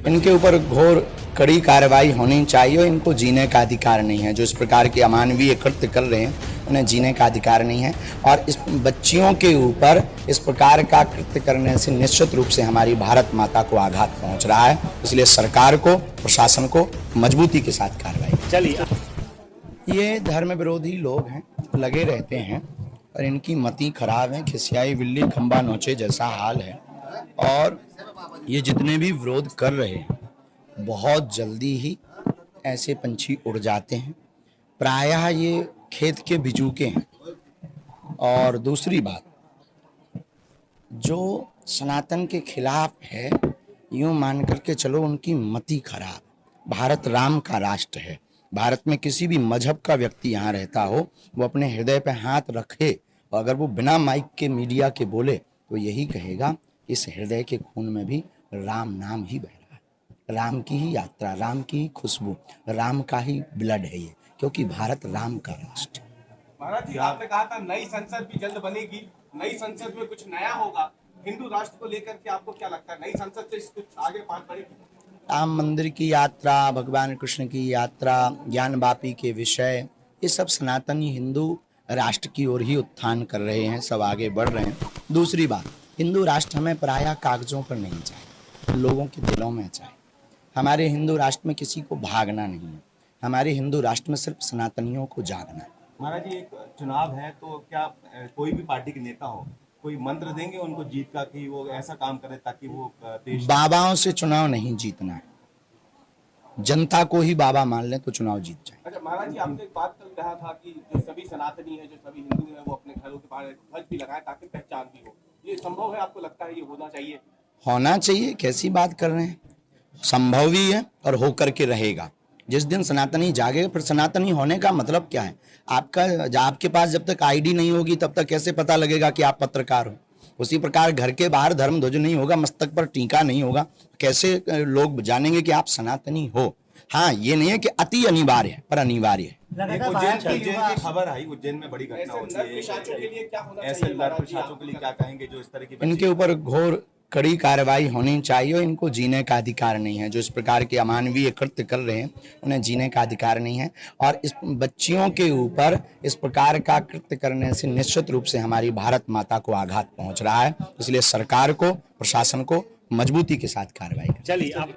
इनके ऊपर घोर कड़ी कार्रवाई होनी चाहिए और इनको जीने का अधिकार नहीं है। जो इस प्रकार के अमानवीय कृत्य कर रहे हैं उन्हें जीने का अधिकार नहीं है और इस बच्चियों के ऊपर इस प्रकार का कृत्य करने से निश्चित रूप से हमारी भारत माता को आघात पहुंच रहा है। इसलिए सरकार को, प्रशासन को मजबूती के साथ कार्रवाई। चलिए, ये धर्म विरोधी लोग हैं, लगे रहते हैं और इनकी मति खराब है। खिसियाई बिल्ली खंबा नोचे जैसा हाल है और ये जितने भी विरोध कर रहे हैं बहुत जल्दी ही ऐसे पंछी उड़ जाते हैं। प्रायः ये खेत के बिजूके हैं। और दूसरी बात, जो सनातन के खिलाफ है यूं मान करके चलो उनकी मति खराब। भारत राम का राष्ट्र है। भारत में किसी भी मजहब का व्यक्ति यहाँ रहता हो वो अपने हृदय पे हाथ रखे और अगर वो बिना माइक के मीडिया के बोले तो यही कहेगा इस हृदय के खून में भी राम नाम ही बह रहा है। राम की ही यात्रा, राम की ही खुशबू, राम का ही ब्लड है ये, क्योंकि भारत राम का राष्ट्र है। महाराज जी, आपने कहा था नई संसद भी जल्द बनेगी, नई संसद में कुछ नया होगा। हिंदू राष्ट्र को लेकर के आपको क्या लगता है, नई संसद से कुछ आगे बात बढ़ेगी? राम मंदिर की यात्रा, भगवान कृष्ण की यात्रा, ज्ञान वापी के विषय, ये सब सनातनी हिंदू राष्ट्र की ओर ही उत्थान कर रहे हैं, सब आगे बढ़ रहे हैं। दूसरी बात, हिंदू राष्ट्र हमें प्रायः कागजों पर नहीं चाहिए, लोगों के दिलों में चाहिए। हमारे हिंदू राष्ट्र में किसी को भागना नहीं है, हमारे हिंदू राष्ट्र में सिर्फ सनातनियों को जागना है। महाराज जी, एक चुनाव है तो क्या कोई भी पार्टी के नेता हो, कोई मंत्र देंगे उनको जीत का कि वो ऐसा काम करे ताकि वो देश? बाबाओं से चुनाव नहीं जीतना है, जनता को ही बाबा मान ले तो चुनाव जीत जाए। अच्छा महाराज जी, आपने एक बात कल कहा था कि जो सभी सनातनी है, जो सभी हिंदू है, वो अपने घरों के बाहर ध्वज भी लगाए ताकि पहचान भी हो। ये संभव है? आपको लगता है ये होना चाहिए? होना चाहिए, कैसी बात कर रहे हैं, संभव भी है और होकर के रहेगा। जिस दिन सनातनी जागेगा, फिर सनातनी होने का मतलब क्या है? आपके पास जब तक आईडी नहीं होगी तब तक कैसे पता लगेगा कि आप पत्रकार हो? उसी प्रकार घर के बाहर धर्म ध्वज नहीं होगा, मस्तक पर टीका नहीं होगा, कैसे लोग जानेंगे कि आप सनातनी हो? हाँ, ये नहीं है कि अति अनिवार्य है, पर अनिवार्य है। उज्जैन की खबर आई, उज्जैन में बड़ी घटना होती है। ऐसे नर पिशाचों के लिए क्या कहेंगे जो इस तरह की? इनके ऊपर घोर कड़ी कार्रवाई होनी चाहिए और इनको जीने का अधिकार नहीं है। जो इस प्रकार के अमानवीय कृत्य कर रहे हैं उन्हें जीने का अधिकार नहीं है और इस बच्चियों के ऊपर इस प्रकार का कृत्य करने से निश्चित रूप से हमारी भारत माता को आघात पहुंच रहा है। इसलिए सरकार को, प्रशासन को मजबूती के साथ कार्रवाई करें। चलिए आप